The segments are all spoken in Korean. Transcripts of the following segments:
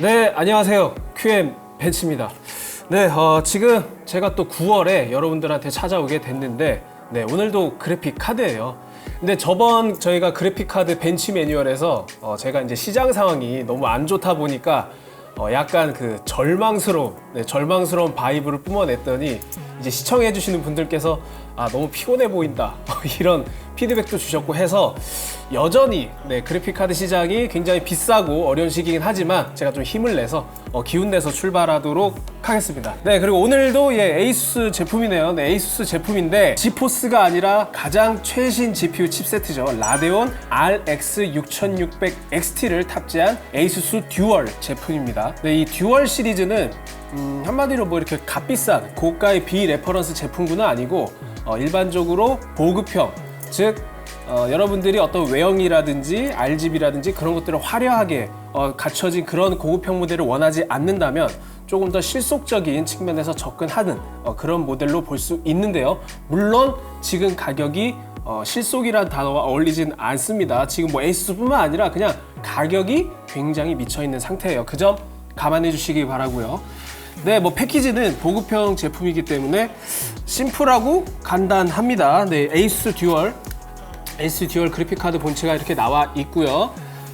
네, 안녕하세요. QM 벤츠입니다. 네, 지금 제가 또 9월에 여러분들한테 찾아오게 됐는데, 네, 오늘도 그래픽 카드예요. 근데 저번 저희가 그래픽 카드 벤치 매뉴얼에서 제가 이제 시장 상황이 너무 안 좋다 보니까 약간 그 절망스러운 바이브를 뿜어냈더니 이제 시청해주시는 분들께서 너무 피곤해 보인다 이런 피드백도 주셨고 해서 여전히 그래픽카드 시장이 굉장히 비싸고 어려운 시기이긴 하지만 제가 좀 힘을 내서 기운 내서 출발하도록 하겠습니다. 네, 그리고 오늘도 에이수스 제품이네요. 네, 에이수스 제품인데 지포스가 아니라 가장 최신 GPU 칩세트죠. 라데온 RX 6600XT를 탑재한 에이수스 듀얼 제품입니다. 네, 이 듀얼 시리즈는 한마디로 뭐 이렇게 값비싼 고가의 비레퍼런스 제품군은 아니고 일반적으로 보급형, 즉 여러분들이 어떤 외형이라든지 RGB라든지 그런 것들을 화려하게 갖춰진 그런 고급형 모델을 원하지 않는다면 조금 더 실속적인 측면에서 접근하는 그런 모델로 볼 수 있는데요. 물론 지금 가격이 실속이라는 단어와 어울리진 않습니다. 지금 뭐 에이수스뿐만 아니라 그냥 가격이 굉장히 미쳐있는 상태예요. 그 점 감안해 주시기 바라고요. 네, 뭐 패키지는 보급형 제품이기 때문에 심플하고 간단합니다. 네, 에이수스 듀얼 그래픽카드 본체가 이렇게 나와 있고요.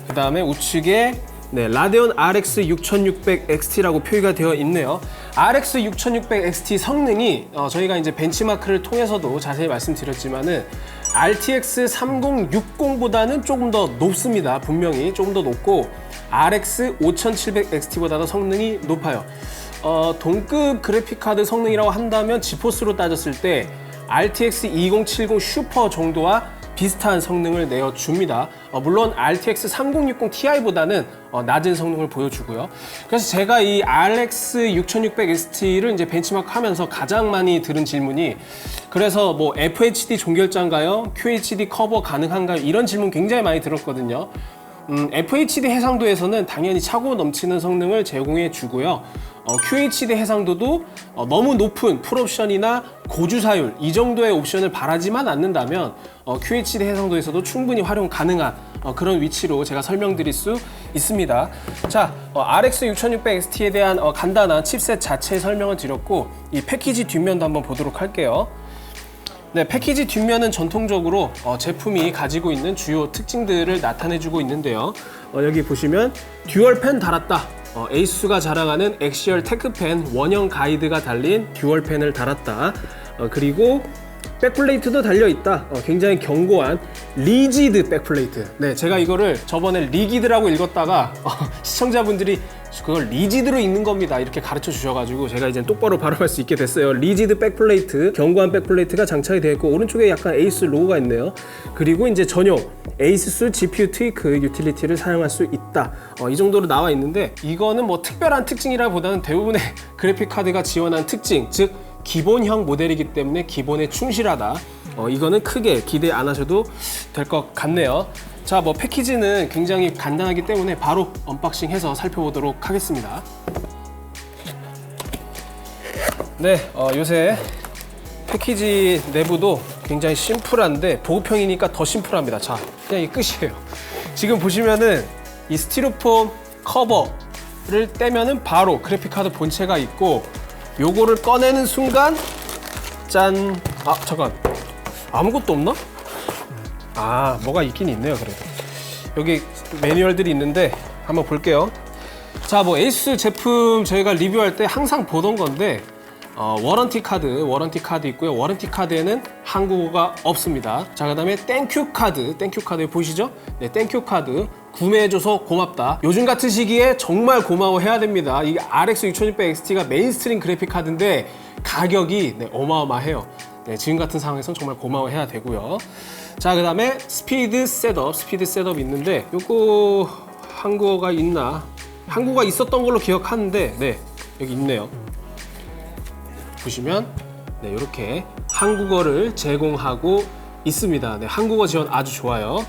그 다음에 우측에 라데온 RX 6600XT라고 표기가 되어 있네요. RX 6600XT 성능이 저희가 이제 벤치마크를 통해서도 자세히 말씀드렸지만은 RTX 3060보다는 조금 더 높습니다. 분명히 조금 더 높고 RX 5700XT보다도 성능이 높아요. 동급 그래픽카드 성능이라고 한다면 지포스로 따졌을 때 RTX 2070 슈퍼 정도와 비슷한 성능을 내어줍니다. 물론 RTX 3060 Ti보다는 낮은 성능을 보여주고요. 그래서 제가 이 RX 6600XT를 이제 벤치마크 하면서 가장 많이 들은 질문이 그래서 뭐 FHD 종결자인가요? QHD 커버 가능한가요? 이런 질문 굉장히 많이 들었거든요. FHD 해상도에서는 당연히 차고 넘치는 성능을 제공해 주고요. QHD 해상도도 너무 높은 풀옵션이나 고주사율 이 정도의 옵션을 바라지만 않는다면 QHD 해상도에서도 충분히 활용 가능한 그런 위치로 제가 설명드릴 수 있습니다. 자, RX 6600XT에 대한 간단한 칩셋 자체 설명을 드렸고 이 패키지 뒷면도 한번 보도록 할게요. 네, 패키지 뒷면은 전통적으로 제품이 가지고 있는 주요 특징들을 나타내주고 있는데요. 여기 보시면 듀얼 펜 달았다. 에이수스가 자랑하는 엑시얼 테크펜 원형 가이드가 달린 듀얼 펜을 달았다. 그리고 백플레이트도 달려있다. 굉장히 견고한 리지드 백플레이트. 네, 제가 이거를 저번에 리기드라고 읽었다가 시청자분들이 그걸 리지드로 읽는 겁니다 이렇게 가르쳐 주셔가지고 제가 이제 똑바로 발음할 수 있게 됐어요. 리지드 백플레이트, 견고한 백플레이트가 장착이 되어 있고 오른쪽에 약간 에이수스 로고가 있네요. 그리고 이제 전용 에이수스 GPU 트위크 유틸리티를 사용할 수 있다. 이 정도로 나와 있는데 이거는 뭐 특별한 특징이라보다는 대부분의 그래픽 카드가 지원한 특징, 즉 기본형 모델이기 때문에 기본에 충실하다. 이거는 크게 기대 안 하셔도 될 것 같네요. 자, 뭐 패키지는 굉장히 간단하기 때문에 바로 언박싱해서 살펴보도록 하겠습니다. 네, 요새 패키지 내부도 굉장히 심플한데 보급형이니까 더 심플합니다. 자, 그냥 이 끝이에요. 지금 보시면은 이 스티로폼 커버를 떼면은 바로 그래픽카드 본체가 있고 요거를 꺼내는 순간 짠! 잠깐, 아무것도 없나? 뭐가 있긴 있네요. 그래도 여기 매뉴얼들이 있는데 한번 볼게요. 자, 뭐 에이수스 제품 저희가 리뷰할 때 항상 보던 건데 워런티 카드 있고요. 워런티 카드에는 한국어가 없습니다. 자, 그 다음에 땡큐 카드 보이시죠? 네, 땡큐 카드 구매해줘서 고맙다. 요즘 같은 시기에 정말 고마워해야 됩니다. 이 RX 6600XT가 메인스트림 그래픽 카드인데 가격이 어마어마해요. 네, 지금 같은 상황에선 정말 고마워해야 되고요. 자, 그 다음에 스피드 셋업 있는데 요거 한국어가 있나? 한국어가 있었던 걸로 기억하는데 네, 여기 있네요. 보시면 이렇게 한국어를 제공하고 있습니다. 네, 한국어 지원 아주 좋아요.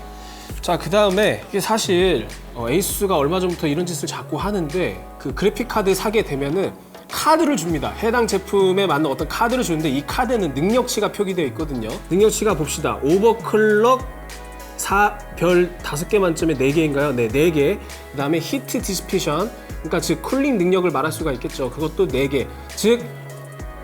자, 그 다음에 이게 사실 에이수스가 얼마 전부터 이런 짓을 자꾸 하는데 그 그래픽 카드 사게 되면은 카드를 줍니다. 해당 제품에 맞는 어떤 카드를 주는데 이 카드에는 능력치가 표기되어 있거든요. 능력치가 봅시다. 오버클럭 별 5개 만점에 4개인가요? 네, 4개. 그 다음에 히트 디스피션 그러니까 즉 쿨링 능력을 말할 수가 있겠죠. 그것도 4개. 즉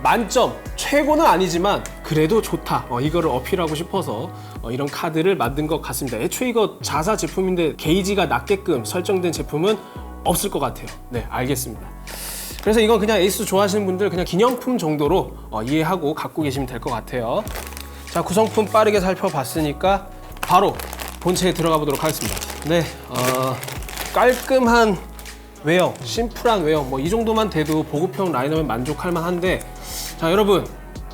만점, 최고는 아니지만 그래도 좋다. 이거를 어필하고 싶어서 이런 카드를 만든 것 같습니다. 애초에 이거 자사 제품인데 게이지가 낮게끔 설정된 제품은 없을 것 같아요. 네, 알겠습니다. 그래서 이건 그냥 에이수스 좋아하시는 분들 그냥 기념품 정도로 이해하고 갖고 계시면 될 것 같아요. 자, 구성품 빠르게 살펴봤으니까 바로 본체에 들어가 보도록 하겠습니다. 네, 깔끔한 외형, 심플한 외형, 뭐 이 정도만 돼도 보급형 라인업에 만족할 만한데, 자 여러분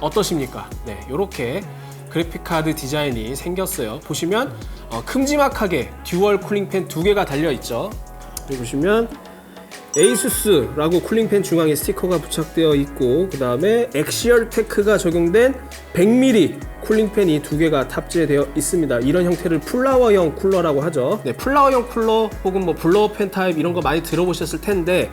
어떠십니까? 네, 이렇게 그래픽카드 디자인이 생겼어요. 보시면 큼지막하게 듀얼 쿨링팬 2개가 달려있죠. 여기 보시면 에이수스라고 쿨링팬 중앙에 스티커가 부착되어 있고, 그 다음에 엑시얼 테크가 적용된 100mm 쿨링팬이 2개가 탑재되어 있습니다. 이런 형태를 플라워형 쿨러라고 하죠. 네, 플라워형 쿨러 혹은 뭐 블로어팬 타입 이런 거 많이 들어보셨을 텐데,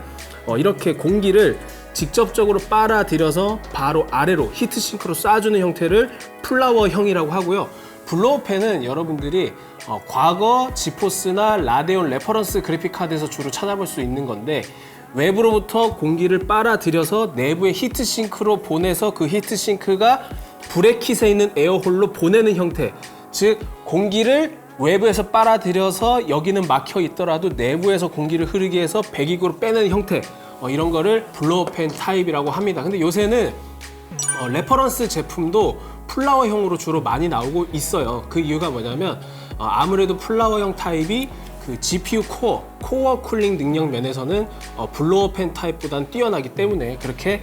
이렇게 공기를 직접적으로 빨아들여서 바로 아래로 히트싱크로 쏴주는 형태를 플라워형이라고 하고요. 블로어팬은 여러분들이 과거 지포스나 라데온 레퍼런스 그래픽카드에서 주로 찾아볼 수 있는 건데, 외부로부터 공기를 빨아들여서 내부에 히트싱크로 보내서 그 히트싱크가 브래킷에 있는 에어홀로 보내는 형태, 즉 공기를 외부에서 빨아들여서 여기는 막혀 있더라도 내부에서 공기를 흐르게 해서 배기구로 빼내는 형태, 이런 거를 블로어팬 타입이라고 합니다. 근데 요새는 레퍼런스 제품도 플라워형으로 주로 많이 나오고 있어요. 그 이유가 뭐냐면 아무래도 플라워형 타입이 그 GPU 코어 쿨링 능력 면에서는 블로어팬 타입보다는 뛰어나기 때문에 그렇게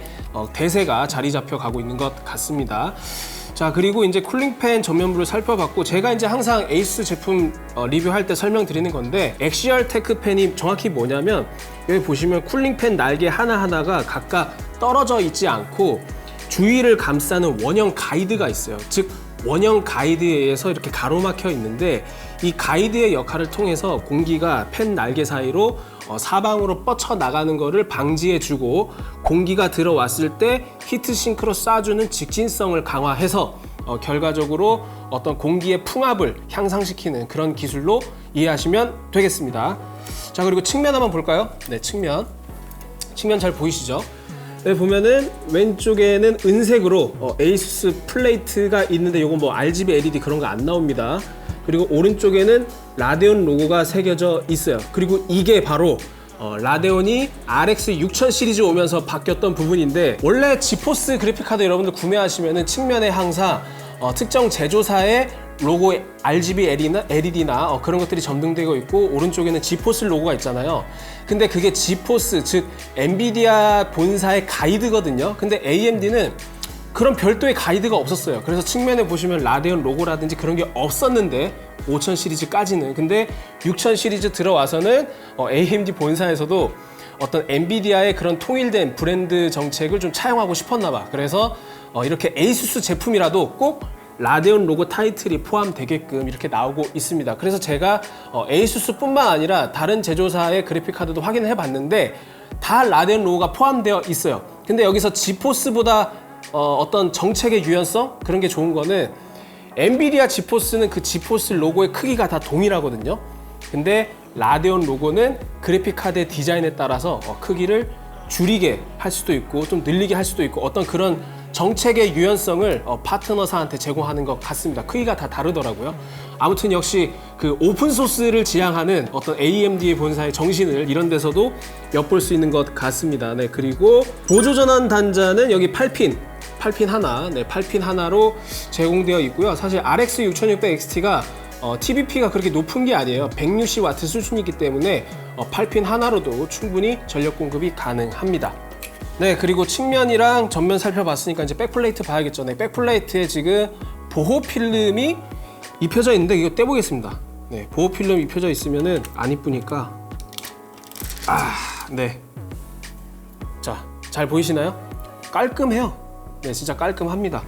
대세가 자리 잡혀 가고 있는 것 같습니다. 자, 그리고 이제 쿨링팬 전면부를 살펴봤고, 제가 이제 항상 에이수스 제품 리뷰할 때 설명드리는 건데, 엑시얼 테크 팬이 정확히 뭐냐면, 여기 보시면 쿨링팬 날개 하나하나가 각각 떨어져 있지 않고 주위를 감싸는 원형 가이드가 있어요. 즉 원형 가이드에 의해서 이렇게 가로막혀 있는데, 이 가이드의 역할을 통해서 공기가 팬 날개 사이로 사방으로 뻗쳐 나가는 것을 방지해주고, 공기가 들어왔을 때 히트싱크로 쏴주는 직진성을 강화해서 결과적으로 어떤 공기의 풍압을 향상시키는 그런 기술로 이해하시면 되겠습니다. 자, 그리고 측면 한번 볼까요? 네, 측면 잘 보이시죠? 네, 보면은 왼쪽에는 은색으로 에이수스 플레이트가 있는데, 요건 뭐 RGB LED 그런 거 안 나옵니다. 그리고 오른쪽에는 라데온 로고가 새겨져 있어요. 그리고 이게 바로 라데온이 RX 6000 시리즈 오면서 바뀌었던 부분인데, 원래 지포스 그래픽카드 여러분들 구매하시면은 측면에 항상 특정 제조사의 로고 RGB LED나 그런 것들이 점등되고 있고, 오른쪽에는 지포스 로고가 있잖아요. 근데 그게 지포스, 즉 엔비디아 본사의 가이드거든요. 근데 AMD는 그런 별도의 가이드가 없었어요. 그래서 측면에 보시면 라데온 로고라든지 그런 게 없었는데, 5000 시리즈까지는. 근데 6000 시리즈 들어와서는 AMD 본사에서도 어떤 엔비디아의 그런 통일된 브랜드 정책을 좀 차용하고 싶었나 봐. 그래서 이렇게 에이수스 제품이라도 꼭 라데온 로고 타이틀이 포함되게끔 이렇게 나오고 있습니다. 그래서 제가 에이수스뿐만 아니라 다른 제조사의 그래픽카드도 확인해 봤는데 다 라데온 로고가 포함되어 있어요. 근데 여기서 지포스보다 어떤 정책의 유연성? 그런 게 좋은 거는, 엔비디아 지포스는 그 지포스 로고의 크기가 다 동일하거든요. 근데 라데온 로고는 그래픽카드의 디자인에 따라서 크기를 줄이게 할 수도 있고 좀 늘리게 할 수도 있고, 어떤 그런 정책의 유연성을 파트너사한테 제공하는 것 같습니다. 크기가 다 다르더라고요. 아무튼 역시 그 오픈소스를 지향하는 어떤 AMD 본사의 정신을 이런 데서도 엿볼 수 있는 것 같습니다. 네, 그리고 보조전원 단자는 여기 8핀 하나, 네, 8핀 하나로 제공되어 있고요. 사실 RX 6600 XT가 TBP가 그렇게 높은 게 아니에요. 160W 수준이기 때문에 8핀 하나로도 충분히 전력 공급이 가능합니다. 네, 그리고 측면이랑 전면 살펴봤으니까 이제 백플레이트 봐야겠죠. 네, 백플레이트에 지금 보호 필름이 입혀져 있는데 이거 떼보겠습니다. 네, 보호 필름 입혀져 있으면은 안 이쁘니까. 네. 자, 잘 보이시나요? 깔끔해요. 네, 진짜 깔끔합니다.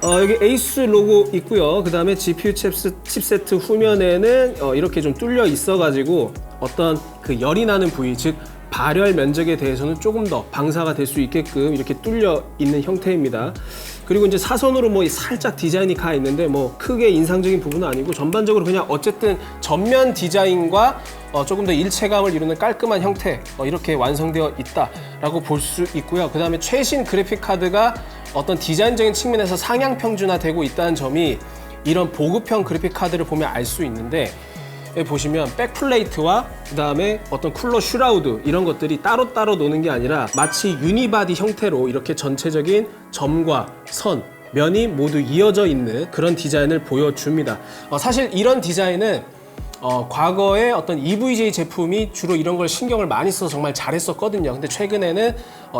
여기 에이수스 로고 있고요. 그 다음에 GPU 칩세트 후면에는 이렇게 좀 뚫려 있어가지고 어떤 그 열이 나는 부위, 즉 발열 면적에 대해서는 조금 더 방사가 될 수 있게끔 이렇게 뚫려 있는 형태입니다. 그리고 이제 사선으로 뭐 살짝 디자인이 가 있는데 뭐 크게 인상적인 부분은 아니고 전반적으로 그냥 어쨌든 전면 디자인과 조금 더 일체감을 이루는 깔끔한 형태 이렇게 완성되어 있다라고 볼 수 있고요. 그 다음에 최신 그래픽 카드가 어떤 디자인적인 측면에서 상향 평준화되고 있다는 점이 이런 보급형 그래픽 카드를 보면 알 수 있는데, 여기 보시면 백플레이트와 그 다음에 어떤 쿨러 슈라우드 이런 것들이 따로따로 노는 게 아니라 마치 유니바디 형태로 이렇게 전체적인 점과 선, 면이 모두 이어져 있는 그런 디자인을 보여줍니다. 사실 이런 디자인은 과거에 어떤 EVJ 제품이 주로 이런 걸 신경을 많이 써서 정말 잘했었거든요. 근데 최근에는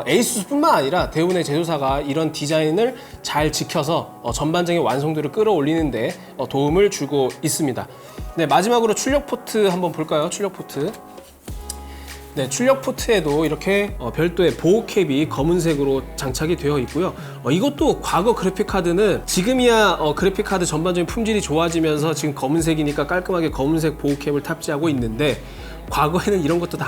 에이수스뿐만 아니라 대부분의 제조사가 이런 디자인을 잘 지켜서 전반적인 완성도를 끌어올리는데 도움을 주고 있습니다. 네, 마지막으로 출력 포트 한번 볼까요? 출력 포트. 네, 출력 포트에도 이렇게 별도의 보호 캡이 검은색으로 장착이 되어 있고요. 이것도 과거 그래픽 카드는 지금이야 그래픽 카드 전반적인 품질이 좋아지면서 지금 검은색이니까 깔끔하게 검은색 보호 캡을 탑재하고 있는데, 과거에는 이런 것도 다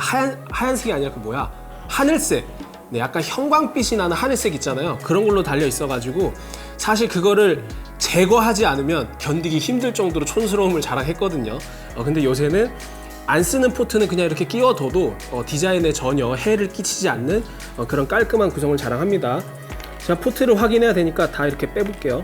하얀색이 아니라 그 뭐야? 하늘색. 네, 약간 형광빛이 나는 하늘색 있잖아요. 그런 걸로 달려 있어가지고 사실 그거를 제거하지 않으면 견디기 힘들 정도로 촌스러움을 자랑했거든요. 근데 요새는 안 쓰는 포트는 그냥 이렇게 끼워둬도 디자인에 전혀 해를 끼치지 않는 그런 깔끔한 구성을 자랑합니다. 자, 포트를 확인해야 되니까 다 이렇게 빼볼게요.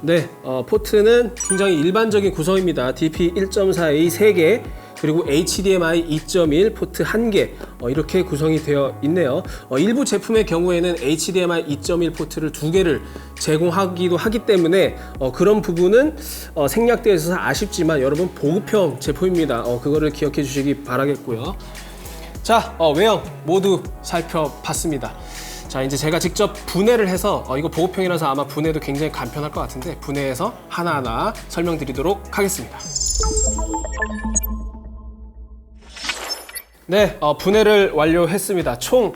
네, 포트는 굉장히 일반적인 구성입니다. DP 1.4A 3개, 그리고 HDMI 2.1 포트 1개 이렇게 구성이 되어 있네요. 일부 제품의 경우에는 HDMI 2.1 포트를 2개를 제공하기도 하기 때문에 그런 부분은 생략되어 있어서 아쉽지만 여러분 보급형 제품입니다. 그거를 기억해 주시기 바라겠고요. 자, 외형 모두 살펴봤습니다. 자, 이제 제가 직접 분해를 해서 이거 보급형이라서 아마 분해도 굉장히 간편할 것 같은데 분해해서 하나하나 설명드리도록 하겠습니다. 네, 분해를 완료했습니다. 총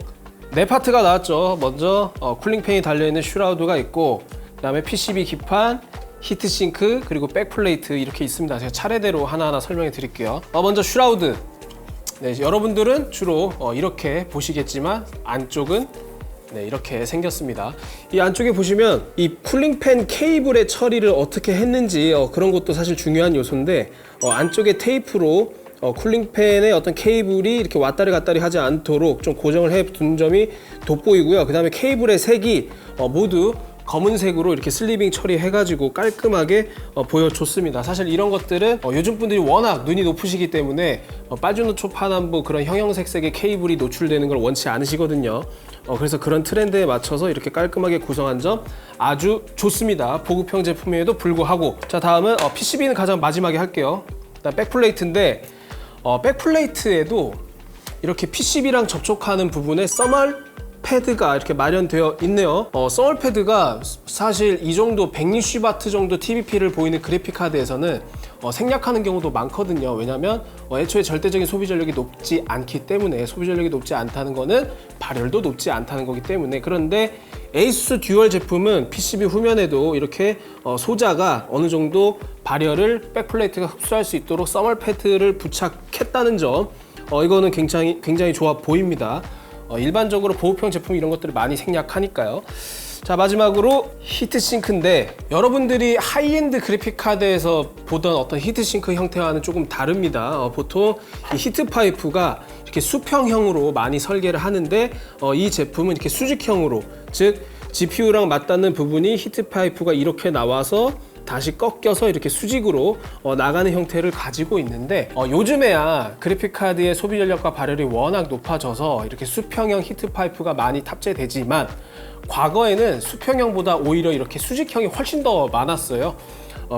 4파트가 나왔죠. 먼저 쿨링팬이 달려있는 슈라우드가 있고, 그 다음에 PCB 기판, 히트싱크, 그리고 백플레이트 이렇게 있습니다. 제가 차례대로 하나하나 설명해 드릴게요. 먼저 슈라우드. 네, 여러분들은 주로 이렇게 보시겠지만 안쪽은 이렇게 생겼습니다. 이 안쪽에 보시면 이 쿨링팬 케이블의 처리를 어떻게 했는지 그런 것도 사실 중요한 요소인데, 안쪽에 테이프로 쿨링팬의 어떤 케이블이 이렇게 왔다리 갔다리 하지 않도록 좀 고정을 해 둔 점이 돋보이고요. 그 다음에 케이블의 색이 모두 검은색으로 이렇게 슬리빙 처리해가지고 깔끔하게 보여줬습니다. 사실 이런 것들은 요즘 분들이 워낙 눈이 높으시기 때문에 빨주노초 파남보 그런 형형색색의 케이블이 노출되는 걸 원치 않으시거든요. 그래서 그런 트렌드에 맞춰서 이렇게 깔끔하게 구성한 점 아주 좋습니다. 보급형 제품에도 불구하고. 자, 다음은 PCB는 가장 마지막에 할게요. 일단 백플레이트인데 백플레이트에도 이렇게 PCB랑 접촉하는 부분에 써멀 패드가 이렇게 마련되어 있네요. 써멀 패드가 사실 이 정도 160W 정도 TBP를 보이는 그래픽 카드에서는 생략하는 경우도 많거든요. 왜냐면 애초에 절대적인 소비 전력이 높지 않기 때문에, 소비 전력이 높지 않다는 거는 발열도 높지 않다는 거기 때문에. 그런데 에이수스 듀얼 제품은 PCB 후면에도 이렇게 소자가 어느 정도 발열을 백플레이트가 흡수할 수 있도록 써멀 패드를 부착했다는 점, 이거는 굉장히 좋아 보입니다. 일반적으로 보급형 제품 이런 것들을 많이 생략하니까요. 자, 마지막으로 히트싱크인데 여러분들이 하이엔드 그래픽 카드에서 보던 어떤 히트싱크 형태와는 조금 다릅니다. 보통 이 히트 파이프가 이렇게 수평형으로 많이 설계를 하는데 이 제품은 이렇게 수직형으로, 즉 GPU랑 맞닿는 부분이 히트 파이프가 이렇게 나와서 다시 꺾여서 이렇게 수직으로 나가는 형태를 가지고 있는데, 요즘에야 그래픽카드의 소비 전력과 발열이 워낙 높아져서 이렇게 수평형 히트 파이프가 많이 탑재되지만 과거에는 수평형보다 오히려 이렇게 수직형이 훨씬 더 많았어요.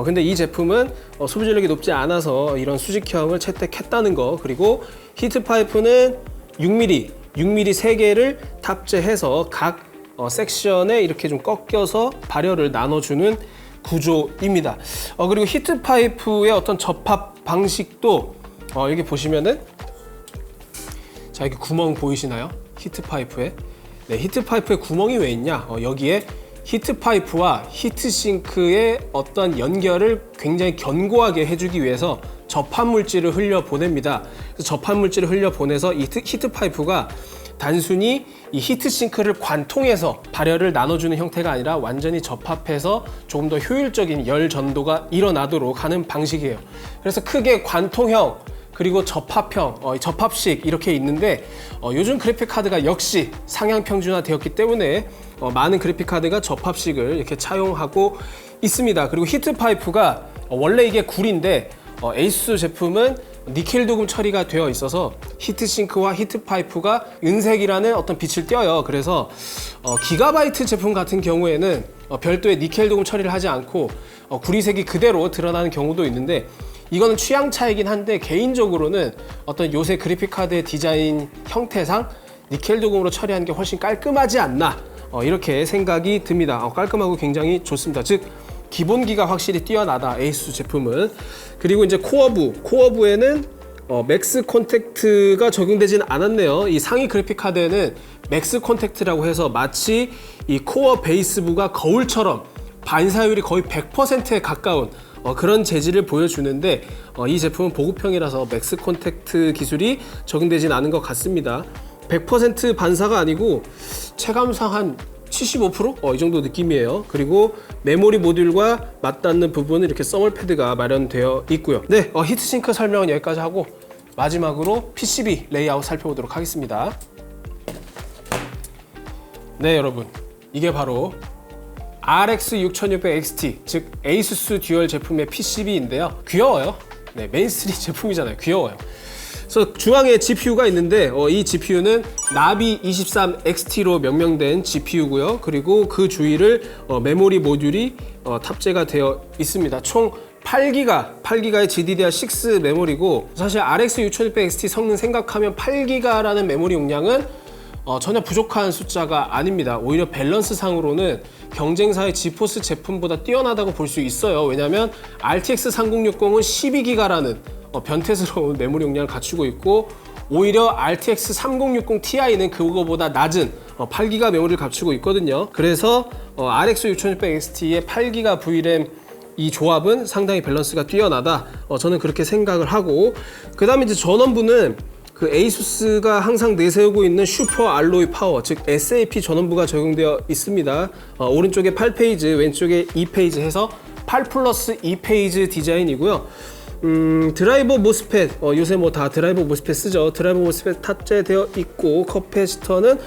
근데 이 제품은 소비 전력이 높지 않아서 이런 수직형을 채택했다는 거, 그리고 히트 파이프는 6mm 3개를 탑재해서 각 섹션에 이렇게 좀 꺾여서 발열을 나눠주는 구조입니다. 그리고 히트 파이프의 어떤 접합 방식도 여기 보시면은, 자, 여기 구멍 보이시나요? 히트 파이프에. 네, 히트 파이프에 구멍이 왜 있냐? 여기에 히트 파이프와 히트 싱크의 어떤 연결을 굉장히 견고하게 해주기 위해서 접합 물질을 흘려 보냅니다. 그래서 접합 물질을 흘려 보내서 이 히트 파이프가 단순히 이 히트싱크를 관통해서 발열을 나눠주는 형태가 아니라 완전히 접합해서 조금 더 효율적인 열 전도가 일어나도록 하는 방식이에요. 그래서 크게 관통형 그리고 접합형, 접합식 이렇게 있는데 요즘 그래픽카드가 역시 상향 평준화 되었기 때문에 많은 그래픽카드가 접합식을 이렇게 차용하고 있습니다. 그리고 히트 파이프가 원래 이게 굴인데 에이수스 제품은 니켈 도금 처리가 되어 있어서 히트싱크와 히트 파이프가 은색이라는 어떤 빛을 띄어요. 그래서 기가바이트 제품 같은 경우에는 별도의 니켈 도금 처리를 하지 않고 구리색이 그대로 드러나는 경우도 있는데 이거는 취향 차이긴 한데 개인적으로는 어떤 요새 그래픽카드의 디자인 형태상 니켈 도금으로 처리하는 게 훨씬 깔끔하지 않나 이렇게 생각이 듭니다. 깔끔하고 굉장히 좋습니다. 즉 기본기가 확실히 뛰어나다 에이수스 제품은. 그리고 이제 코어부에는 맥스 콘택트가 적용되진 않았네요. 이 상위 그래픽 카드에는 맥스 콘택트라고 해서 마치 이 코어 베이스부가 거울처럼 반사율이 거의 100%에 가까운 그런 재질을 보여주는데 이 제품은 보급형이라서 맥스 콘택트 기술이 적용되진 않은 것 같습니다. 100% 반사가 아니고 체감상 한 75%? 이 정도 느낌이에요. 그리고 메모리 모듈과 맞닿는 부분은 이렇게 써멀 패드가 마련되어 있고요. 네, 히트싱크 설명은 여기까지 하고 마지막으로 PCB 레이아웃 살펴보도록 하겠습니다. 네, 여러분, 이게 바로 RX 6600XT, 즉 에이수스 듀얼 제품의 PCB인데요. 귀여워요. 네, 메인스트림 제품이잖아요. 귀여워요. 그래서 중앙에 GPU가 있는데 이 GPU는 나비 23XT로 명명된 GPU고요. 그리고 그 주위를 메모리 모듈이 탑재가 되어 있습니다. 총 8기가의 GDDR6 메모리고 사실 RX 6600XT 성능 생각하면 8기가라는 메모리 용량은 전혀 부족한 숫자가 아닙니다. 오히려 밸런스 상으로는 경쟁사의 지포스 제품보다 뛰어나다고 볼 수 있어요. 왜냐하면 RTX 3060은 12기가라는 변태스러운 메모리 용량을 갖추고 있고 오히려 RTX 3060 Ti는 그거보다 낮은 8기가 메모리를 갖추고 있거든요. 그래서 RX 6600XT의 8기가 VRAM 이 조합은 상당히 밸런스가 뛰어나다. 저는 그렇게 생각을 하고 그 다음에 이제 전원부는 그 에이수스가 항상 내세우고 있는 슈퍼 알로이 파워, 즉 SAP 전원부가 적용되어 있습니다. 오른쪽에 8페이지, 왼쪽에 2페이지 해서 8+2페이지 디자인이고요. 드라이버 모스펫, 요새 뭐 다 드라이버 모스펫 쓰죠. 드라이버 모스펫 탑재되어 있고 커패시터는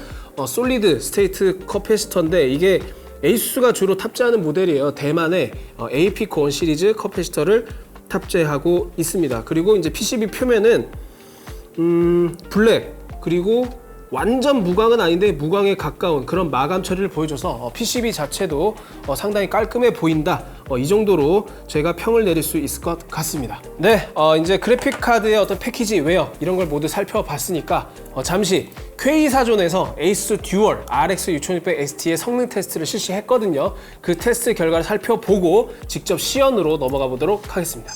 솔리드 스테이트 커패시터인데 이게 에이수스가 주로 탑재하는 모델이에요. 대만의 AP콘 시리즈 커패시터를 탑재하고 있습니다. 그리고 이제 PCB 표면은 블랙 그리고 완전 무광은 아닌데 무광에 가까운 그런 마감 처리를 보여줘서 PCB 자체도 상당히 깔끔해 보인다. 이 정도로 제가 평을 내릴 수 있을 것 같습니다. 네, 이제 그래픽 카드의 어떤 패키지 웨어 이런 걸 모두 살펴봤으니까 잠시 퀘이사존에서 에이수스 듀얼 RX 6600XT의 성능 테스트를 실시했거든요. 그 테스트 결과를 살펴보고 직접 시연으로 넘어가 보도록 하겠습니다.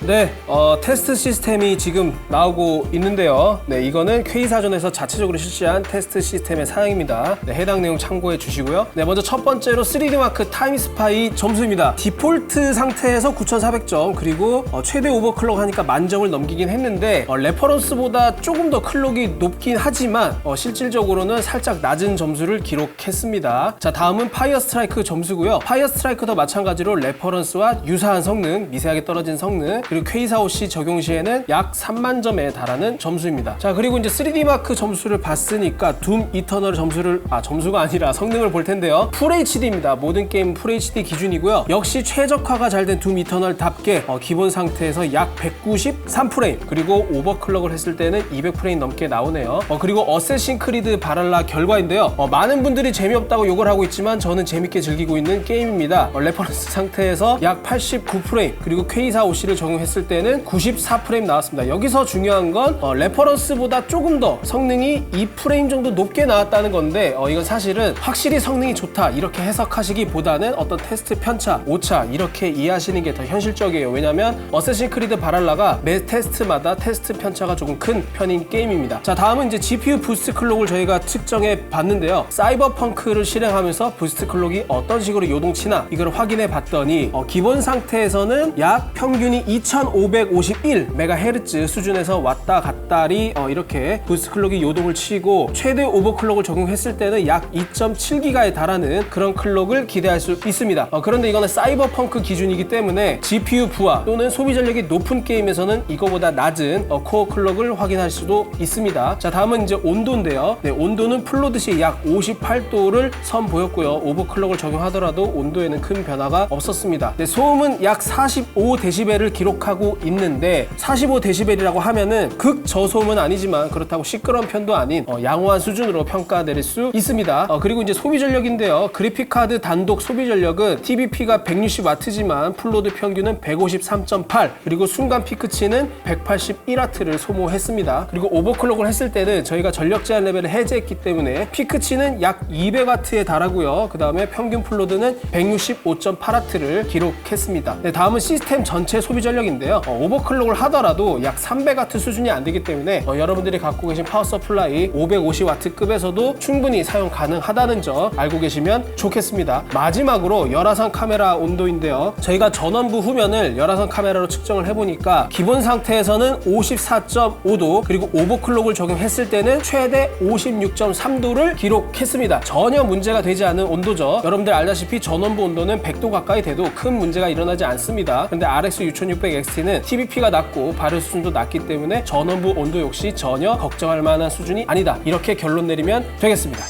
네, 테스트 시스템이 지금 나오고 있는데요. 네, 이거는 퀘이사전에서 자체적으로 실시한 테스트 시스템의 사양입니다. 네, 해당 내용 참고해 주시고요. 네, 먼저 첫 번째로 3D마크 타임스파이 점수입니다. 디폴트 상태에서 9400점, 그리고 최대 오버클럭 하니까 만점을 넘기긴 했는데 레퍼런스보다 조금 더 클럭이 높긴 하지만 실질적으로는 살짝 낮은 점수를 기록했습니다. 자, 다음은 파이어 스트라이크 점수고요. 파이어 스트라이크도 마찬가지로 레퍼런스와 유사한 성능, 미세하게 떨어진 성능, 그리고 K45C 적용 시에는 약 3만 점에 달하는 점수입니다. 자, 그리고 이제 3D마크 점수를 봤으니까 둠 이터널 점수가 아니라 성능을 볼 텐데요. 풀 HD입니다. 모든 게임 풀 HD 기준이고요. 역시 최적화가 잘 된 둠 이터널답게 기본 상태에서 약 193프레임, 그리고 오버클럭을 했을 때는 200프레임 넘게 나오네요. 그리고 어쌔신 크리드 바랄라 결과인데요. 많은 분들이 재미없다고 욕을 하고 있지만 저는 재밌게 즐기고 있는 게임입니다. 레퍼런스 상태에서 약 89프레임, 그리고 K45C를 적용했을 때는 94프레임 나왔습니다. 여기서 중요한 건 레퍼런스보다 조금 더 성능이 2프레임 정도 높게 나왔다는 건데 이건 사실은 확실히 성능이 좋다 이렇게 해석하시기보다는 어떤 테스트 편차, 오차 이렇게 이해하시는 게 더 현실적이에요. 왜냐면 어쌔신 크리드 바랄라가 매 테스트마다 테스트 편차가 조금 큰 편인 게임입니다. 자, 다음은 이제 GPU 부스트 클록을 저희가 측정해 봤는데요. 사이버펑크를 실행하면서 부스트 클록이 어떤 식으로 요동치나 이걸 확인해 봤더니 기본 상태에서는 약 평균이 2551MHz 수준에서 왔다 갔다리 이렇게 부스트 클럭이 요동을 치고 최대 오버클럭을 적용했을 때는 약 2.7GHz에 달하는 그런 클럭을 기대할 수 있습니다. 그런데 이거는 사이버펑크 기준이기 때문에 GPU 부하 또는 소비 전력이 높은 게임에서는 이거보다 낮은 코어 클럭을 확인할 수도 있습니다. 자, 다음은 이제 온도인데요. 네, 온도는 플로드 시 약 58도를 선보였고요. 오버클럭을 적용하더라도 온도에는 큰 변화가 없었습니다. 네, 소음은 약 45dB를 기록하고 있는데 45dB이라고 하면은 극저소음은 아니지만 그렇다고 시끄러운 편도 아닌 양호한 수준으로 평가될 수 있습니다. 그리고 이제 소비 전력인데요. 그래픽카드 단독 소비 전력은 TVP가 160W지만 플로드 평균은 153.8, 그리고 순간 피크치는 181W를 소모했습니다. 그리고 오버클럭을 했을 때는 저희가 전력 제한 레벨을 해제했기 때문에 피크치는 약 200W에 달하고요. 그 다음에 평균 플로드는 165.8W를 기록했습니다. 네, 다음은 시스템 전체 소비 전력인데요. 오버클럭을 하더라도 약 300W 수준이 안 되기 때문에 여러분들이 갖고 계신 파워 서플라이 550W급에서도 충분히 사용 가능하다는 점 알고 계시면 좋겠습니다. 마지막으로 열화상 카메라 온도인데요. 저희가 전원부 후면을 열화상 카메라로 측정을 해보니까 기본 상태에서는 54.5도, 그리고 오버클럭을 적용했을 때는 최대 56.3도를 기록했습니다. 전혀 문제가 되지 않은 온도죠. 여러분들 알다시피 전원부 온도는 100도 가까이 돼도 큰 문제가 일어나지 않습니다. 근데 RX 6600XT는 TVP가 낮고 발열 수준도 낮기 때문에 전원부 온도 역시 전혀 걱정할 만한 수준이 아니다. 이렇게 결론 내리면 되겠습니다.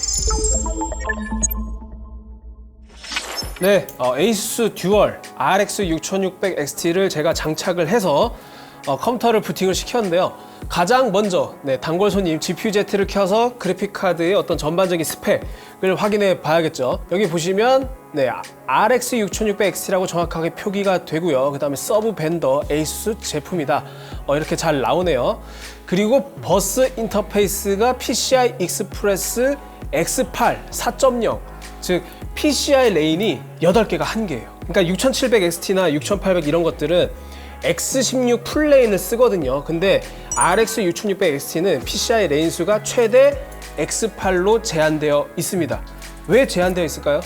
네, 에이수스 듀얼 RX 6600XT를 제가 장착을 해서 컴퓨터를 부팅을 시켰는데요. 가장 먼저 단골 손님 GPU-Z를 켜서 그래픽카드의 어떤 전반적인 스펙을 확인해 봐야겠죠. 여기 보시면 RX 6600XT라고 정확하게 표기가 되고요. 그 다음에 서브 벤더 에이수스 제품이다. 이렇게 잘 나오네요. 그리고 버스 인터페이스가 PCI 익스프레스 X8 4.0, 즉 PCI 레인이 8개가 한 개예요. 그러니까 6700XT나 6800 이런 것들은 X16 풀레인을 쓰거든요. 근데 RX 6600XT는 PCI 레인 수가 최대 X8로 제한되어 있습니다. 왜 제한되어 있을까요?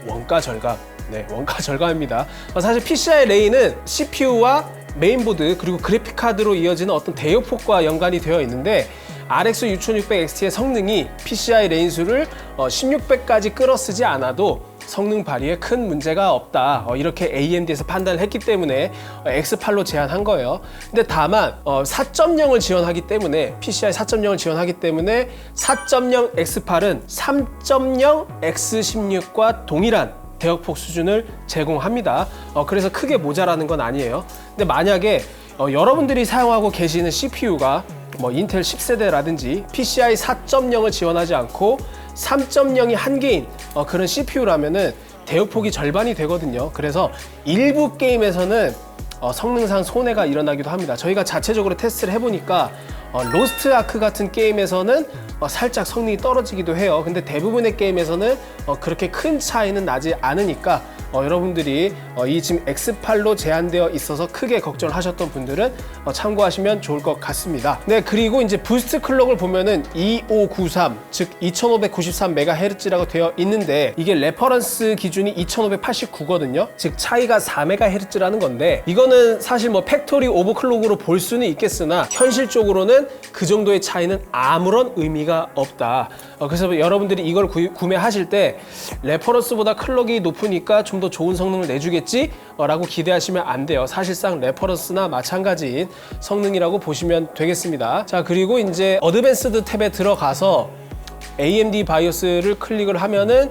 원가 절감. 네, 원가 절감입니다. 사실 PCI 레인은 CPU와 메인보드 그리고 그래픽카드로 이어지는 어떤 대역폭과 연관이 되어 있는데 RX 6600XT의 성능이 PCI 레인 수를 16배까지 끌어쓰지 않아도 성능 발휘에 큰 문제가 없다. 이렇게 AMD에서 판단을 했기 때문에 X8로 제한한 거예요. 근데 다만 4.0을 지원하기 때문에 PCI 4.0을 지원하기 때문에 4.0 X8은 3.0 X16과 동일한 대역폭 수준을 제공합니다. 그래서 크게 모자라는 건 아니에요. 근데 만약에 여러분들이 사용하고 계시는 CPU가 인텔 10세대라든지 PCI 4.0을 지원하지 않고 3.0이 한계인 그런 CPU라면은 대역폭이 절반이 되거든요. 그래서 일부 게임에서는 성능상 손해가 일어나기도 합니다. 저희가 자체적으로 테스트를 해보니까 로스트 아크 같은 게임에서는 살짝 성능이 떨어지기도 해요. 근데 대부분의 게임에서는 그렇게 큰 차이는 나지 않으니까 여러분들이 이 지금 X8로 제한되어 있어서 크게 걱정을 하셨던 분들은 참고하시면 좋을 것 같습니다. 네, 그리고 이제 부스트 클럭을 보면은 2593, 즉 2593MHz라고 되어 있는데 이게 레퍼런스 기준이 2589거든요. 즉 차이가 4MHz라는 건데 이거는 사실 팩토리 오버클럭으로 볼 수는 있겠으나 현실적으로는 그 정도의 차이는 아무런 의미가 없다. 그래서 여러분들이 이걸 구매하실 때 레퍼런스보다 클럭이 높으니까 좀 더 좋은 성능을 내주겠지? 라고 기대하시면 안 돼요. 사실상 레퍼런스나 마찬가지인 성능이라고 보시면 되겠습니다. 자, 그리고 이제 어드밴스드 탭에 들어가서 AMD 바이오스를 클릭을 하면은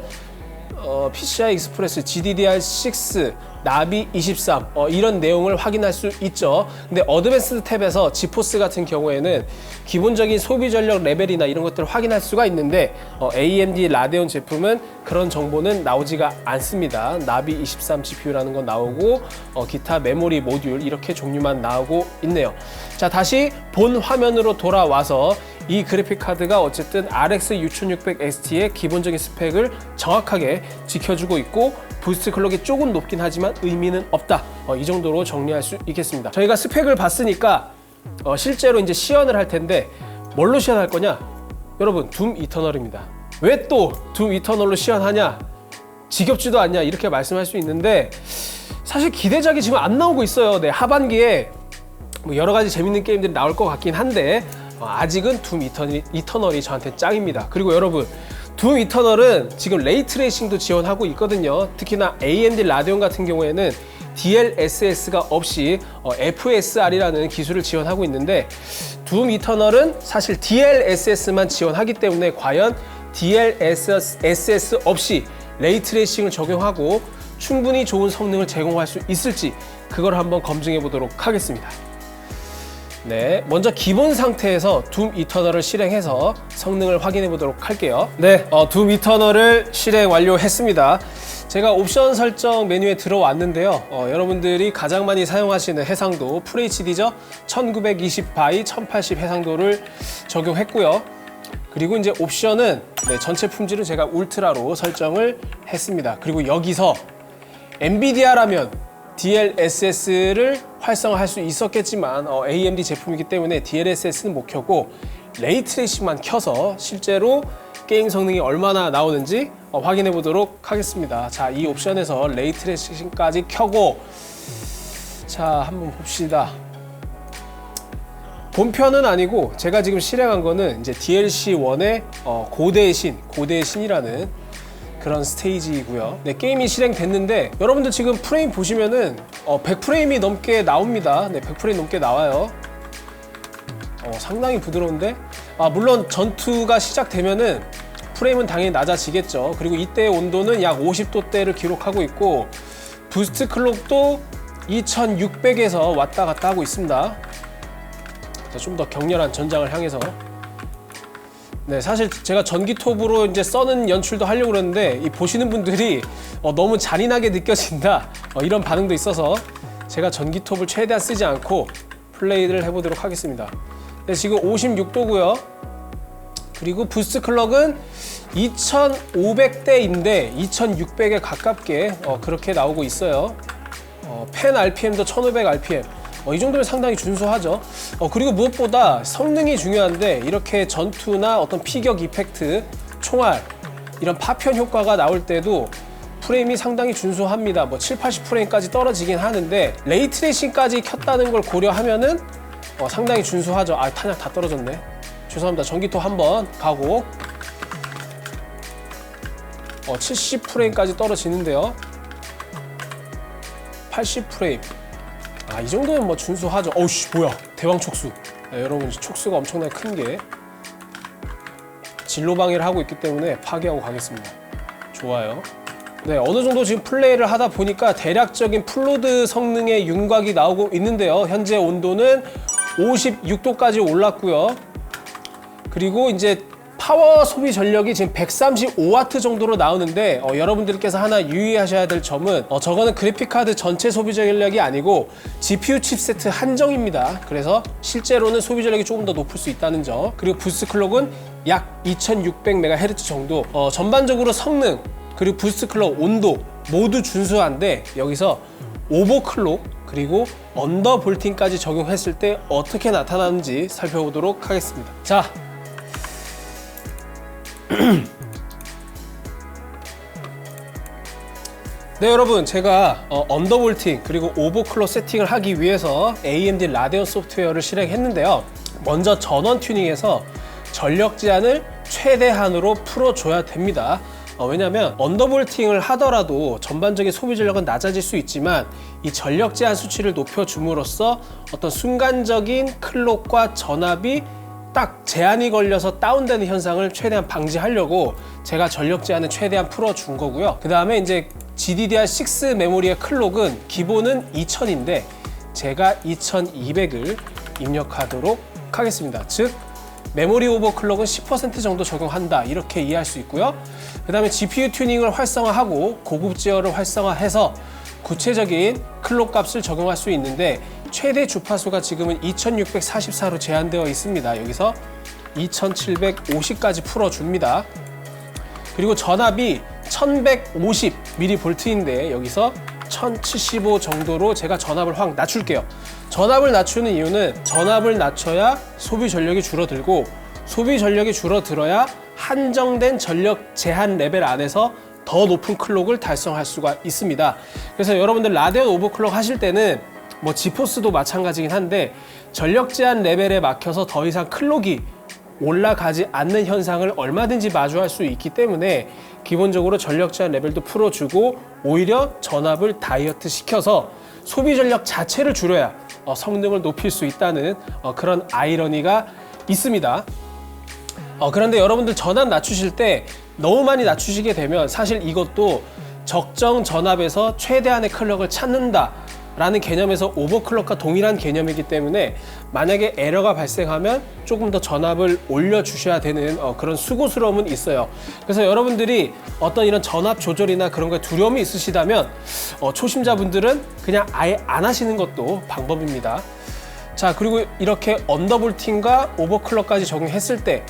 PCI 익스프레스, GDDR6, 나비 23 이런 내용을 확인할 수 있죠. 근데 어드밴스드 탭에서 지포스 같은 경우에는 기본적인 소비 전력 레벨이나 이런 것들을 확인할 수가 있는데 AMD 라데온 제품은 그런 정보는 나오지가 않습니다. 나비 23 GPU라는 건 나오고 기타 메모리 모듈 이렇게 종류만 나오고 있네요. 자, 다시 본 화면으로 돌아와서 이 그래픽 카드가 어쨌든 RX 6600XT의 기본적인 스펙을 정확하게 지켜주고 있고 부스트 클럭이 조금 높긴 하지만 의미는 없다. 이 정도로 정리할 수 있겠습니다. 저희가 스펙을 봤으니까 실제로 이제 시연을 할 텐데 뭘로 시연할 거냐? 여러분, 둠 이터널입니다. 왜 또 둠 이터널로 시연하냐? 지겹지도 않냐? 이렇게 말씀할 수 있는데 사실 기대작이 지금 안 나오고 있어요. 네, 하반기에 뭐 여러 가지 재밌는 게임들이 나올 것 같긴 한데 아직은 둠 이터널이 저한테 짱입니다. 그리고 여러분, 둠 이터널은 지금 레이트레이싱도 지원하고 있거든요. 특히나 AMD 라데온 같은 경우에는 DLSS가 없이 FSR이라는 기술을 지원하고 있는데, 둠 이터널은 사실 DLSS만 지원하기 때문에 과연 DLSS 없이 레이트레이싱을 적용하고 충분히 좋은 성능을 제공할 수 있을지 그걸 한번 검증해 보도록 하겠습니다. 네, 먼저 기본 상태에서 둠 이터널을 실행해서 성능을 확인해 보도록 할게요. 네, 둠 이터널을 실행 완료했습니다. 제가 옵션 설정 메뉴에 들어왔는데요. 여러분들이 가장 많이 사용하시는 해상도 FHD죠. 1920x 1080 해상도를 적용했고요. 그리고 이제 옵션은 전체 품질은 제가 울트라로 설정을 했습니다. 그리고 여기서 엔비디아라면 DLSS를 활성화할 수 있었겠지만 AMD 제품이기 때문에 DLSS는 못 켜고 레이트레이싱만 켜서 실제로 게임 성능이 얼마나 나오는지 확인해 보도록 하겠습니다. 자, 이 옵션에서 레이트레이싱까지 켜고 자, 한번 봅시다. 본편은 아니고 제가 지금 실행한 거는 이제 DLC1의 고대의 신이라는 그런 스테이지이고요. 네, 게임이 실행됐는데 여러분들 지금 프레임 보시면은 100프레임이 넘게 나옵니다. 네, 100프레임 넘게 나와요. 상당히 부드러운데 물론 전투가 시작되면은 프레임은 당연히 낮아지겠죠. 그리고 이때의 온도는 약 50도대를 기록하고 있고 부스트 클록도 2600에서 왔다 갔다 하고 있습니다. 좀 더 격렬한 전장을 향해서. 네, 사실 제가 전기톱으로 이제 써는 연출도 하려고 그랬는데 이 보시는 분들이 너무 잔인하게 느껴진다 이런 반응도 있어서 제가 전기톱을 최대한 쓰지 않고 플레이를 해보도록 하겠습니다. 네, 지금 56도고요. 그리고 부스트 클럭은 2500대인데 2600에 가깝게 그렇게 나오고 있어요. 펜 RPM도 1500 RPM. 이 정도면 상당히 준수하죠. 그리고 무엇보다 성능이 중요한데 이렇게 전투나 어떤 피격 이펙트, 총알, 이런 파편 효과가 나올 때도 프레임이 상당히 준수합니다. 뭐 7, 80프레임까지 떨어지긴 하는데 레이트레이싱까지 켰다는 걸 고려하면은 상당히 준수하죠. 탄약 다 떨어졌네. 죄송합니다. 전기톱 한번 가고 70프레임까지 떨어지는데요. 80프레임. 이 정도면 뭐 준수하죠. 어우씨, 뭐야, 대왕 촉수. 여러분, 촉수가 엄청나게 큰 게 진로 방해를 하고 있기 때문에 파괴하고 가겠습니다. 좋아요. 네, 어느 정도 지금 플레이를 하다 보니까 대략적인 플로드 성능의 윤곽이 나오고 있는데요. 현재 온도는 56도까지 올랐고요. 그리고 이제 파워 소비 전력이 지금 135W 정도로 나오는데 여러분들께서 하나 유의하셔야 될 점은 저거는 그래픽카드 전체 소비 전력이 아니고 GPU 칩세트 한정입니다. 그래서 실제로는 소비 전력이 조금 더 높을 수 있다는 점. 그리고 부스트 클럭은 약 2600MHz 정도. 전반적으로 성능 그리고 부스트 클럭 온도 모두 준수한데 여기서 오버클럭 그리고 언더볼팅까지 적용했을 때 어떻게 나타나는지 살펴보도록 하겠습니다. 자, 네, 여러분, 제가 언더볼팅 그리고 오버클럭 세팅을 하기 위해서 AMD 라데온 소프트웨어를 실행했는데요. 먼저 전원 튜닝해서 전력 제한을 최대한으로 풀어줘야 됩니다. 왜냐하면 언더볼팅을 하더라도 전반적인 소비 전력은 낮아질 수 있지만 이 전력 제한 수치를 높여줌으로써 어떤 순간적인 클록과 전압이 딱 제한이 걸려서 다운되는 현상을 최대한 방지하려고 제가 전력 제한을 최대한 풀어준 거고요. 그 다음에 이제 GDDR6 메모리의 클록은 기본은 2000인데 제가 2200을 입력하도록 하겠습니다. 즉 메모리 오버클럭은 10% 정도 적용한다, 이렇게 이해할 수 있고요. 그 다음에 GPU 튜닝을 활성화하고 고급 제어를 활성화해서 구체적인 클록 값을 적용할 수 있는데 최대 주파수가 지금은 2644로 제한되어 있습니다. 여기서 2750까지 풀어줍니다. 그리고 전압이 1150mV인데 여기서 1075 정도로 제가 전압을 확 낮출게요. 전압을 낮추는 이유는 전압을 낮춰야 소비 전력이 줄어들고 소비 전력이 줄어들어야 한정된 전력 제한 레벨 안에서 더 높은 클록을 달성할 수가 있습니다. 그래서 여러분들 라데온 오버클럭 하실 때는 뭐 지포스도 마찬가지긴 한데 전력 제한 레벨에 막혀서 더 이상 클록이 올라가지 않는 현상을 얼마든지 마주할 수 있기 때문에 기본적으로 전력 제한 레벨도 풀어주고 오히려 전압을 다이어트 시켜서 소비 전력 자체를 줄여야 성능을 높일 수 있다는 그런 아이러니가 있습니다. 그런데 여러분들 전압 낮추실 때 너무 많이 낮추시게 되면 사실 이것도 적정 전압에서 최대한의 클럭을 찾는다 라는 개념에서 오버클럭과 동일한 개념이기 때문에 만약에 에러가 발생하면 조금 더 전압을 올려주셔야 되는 그런 수고스러움은 있어요. 그래서 여러분들이 어떤 이런 전압 조절이나 그런 거에 두려움이 있으시다면 초심자분들은 그냥 아예 안 하시는 것도 방법입니다. 자, 그리고 이렇게 언더볼팅과 오버클럭까지 적용했을 때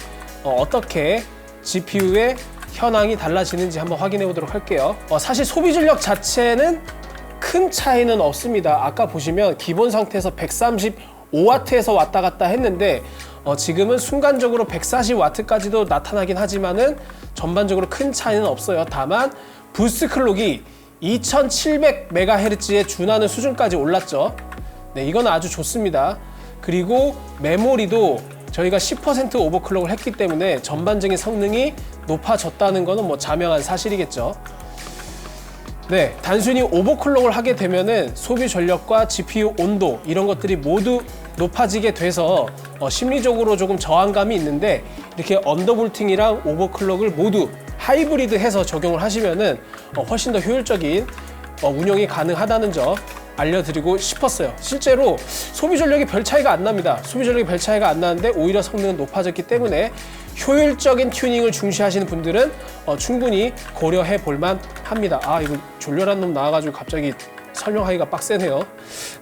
어떻게 GPU의 현황이 달라지는지 한번 확인해 보도록 할게요. 사실 소비 전력 자체는 큰 차이는 없습니다. 아까 보시면 기본 상태에서 135W에서 왔다 갔다 했는데 지금은 순간적으로 140W까지도 나타나긴 하지만은 전반적으로 큰 차이는 없어요. 다만 부스트 클록이 2700MHz에 준하는 수준까지 올랐죠. 네, 이건 아주 좋습니다. 그리고 메모리도 저희가 10% 오버클럭을 했기 때문에 전반적인 성능이 높아졌다는 것은 뭐 자명한 사실이겠죠. 네, 단순히 오버클럭을 하게 되면은 소비 전력과 GPU 온도 이런 것들이 모두 높아지게 돼서 심리적으로 조금 저항감이 있는데 이렇게 언더볼팅이랑 오버클럭을 모두 하이브리드해서 적용을 하시면은 훨씬 더 효율적인 운영이 가능하다는 점 알려드리고 싶었어요. 실제로 소비 전력이 별 차이가 안 납니다. 소비 전력이 별 차이가 안 나는데 오히려 성능은 높아졌기 때문에 효율적인 튜닝을 중시하시는 분들은 충분히 고려해 볼만 합니다. 이거 졸렬한 놈 나와가지고 갑자기 설명하기가 빡세네요.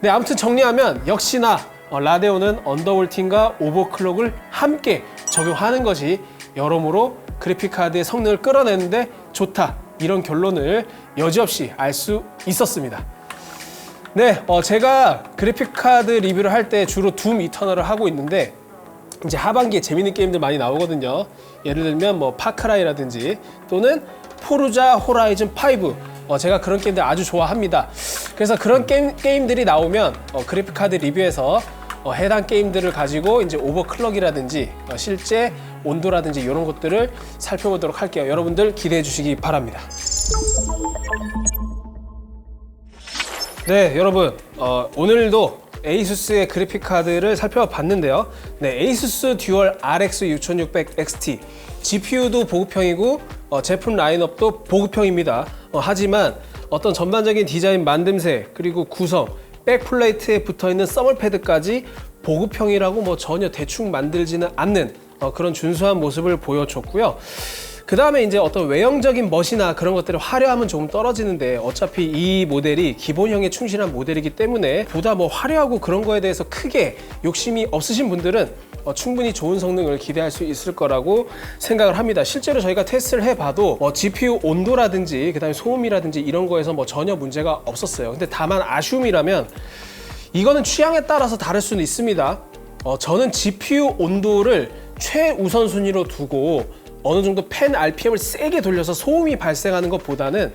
네, 아무튼 정리하면 역시나 라데온은 언더볼팅과 오버클럭을 함께 적용하는 것이 여러모로 그래픽카드의 성능을 끌어내는데 좋다, 이런 결론을 여지없이 알 수 있었습니다. 네, 제가 그래픽카드 리뷰를 할 때 주로 둠 이터널을 하고 있는데 이제 하반기에 재밌는 게임들 많이 나오거든요. 예를 들면 뭐 파크라이라든지 또는 포르자 호라이즌 5, 제가 그런 게임들 아주 좋아합니다. 그래서 그런 게임들이 나오면 그래픽카드 리뷰에서 해당 게임들을 가지고 이제 오버클럭이라든지 실제 온도라든지 이런 것들을 살펴보도록 할게요. 여러분들 기대해 주시기 바랍니다. 네, 여러분 오늘도 에이수스의 그래픽카드를 살펴봤는데요. 네, 에이수스 듀얼 RX 6600 XT GPU도 보급형이고 제품 라인업도 보급형입니다. 하지만 어떤 전반적인 디자인 만듦새 그리고 구성, 백플레이트에 붙어있는 서멀패드까지 보급형이라고 뭐 전혀 대충 만들지는 않는 그런 준수한 모습을 보여줬고요. 그 다음에 이제 어떤 외형적인 멋이나 그런 것들의 화려함은 조금 떨어지는데 어차피 이 모델이 기본형에 충실한 모델이기 때문에 보다 뭐 화려하고 그런 거에 대해서 크게 욕심이 없으신 분들은 충분히 좋은 성능을 기대할 수 있을 거라고 생각을 합니다. 실제로 저희가 테스트를 해봐도 GPU 온도라든지 그 다음에 소음이라든지 이런 거에서 뭐 전혀 문제가 없었어요. 근데 다만 아쉬움이라면 이거는 취향에 따라서 다를 수는 있습니다. 저는 GPU 온도를 최우선순위로 두고 어느 정도 팬 RPM을 세게 돌려서 소음이 발생하는 것보다는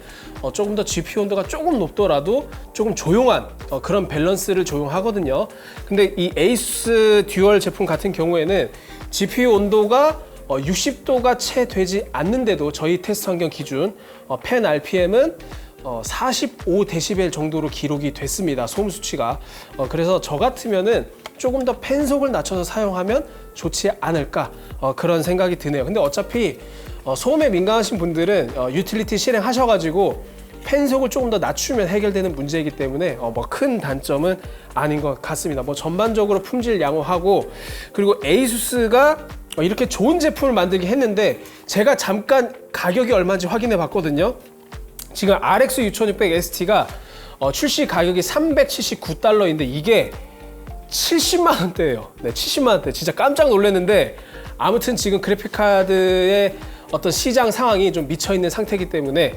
조금 더 GPU 온도가 조금 높더라도 조금 조용한 그런 밸런스를 조용하거든요. 근데 이 에이수스 듀얼 제품 같은 경우에는 GPU 온도가 60도가 채 되지 않는데도 저희 테스트 환경 기준 팬 RPM은 45dB 정도로 기록이 됐습니다. 소음 수치가. 그래서 저 같으면은 조금 더 팬속을 낮춰서 사용하면 좋지 않을까 그런 생각이 드네요. 근데 어차피 소음에 민감하신 분들은 유틸리티 실행하셔가지고 팬속을 조금 더 낮추면 해결되는 문제이기 때문에 뭐 큰 단점은 아닌 것 같습니다. 뭐 전반적으로 품질 양호하고 그리고 에이수스가 이렇게 좋은 제품을 만들긴 했는데 제가 잠깐 가격이 얼마인지 확인해 봤거든요. 지금 RX 6600 ST가 출시 가격이 $379인데 이게 70만 원대예요. 네, 70만 원대. 진짜 깜짝 놀랐는데 아무튼 지금 그래픽카드의 어떤 시장 상황이 좀 미쳐 있는 상태이기 때문에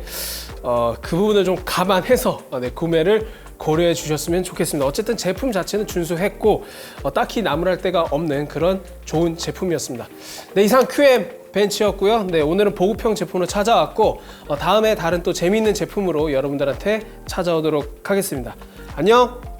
그 부분을 좀 감안해서 구매를 고려해 주셨으면 좋겠습니다. 어쨌든 제품 자체는 준수했고 딱히 나무랄 데가 없는 그런 좋은 제품이었습니다. 네, 이상 QM 벤치였고요. 네, 오늘은 보급형 제품으로 찾아왔고 다음에 다른 또 재미있는 제품으로 여러분들한테 찾아오도록 하겠습니다. 안녕!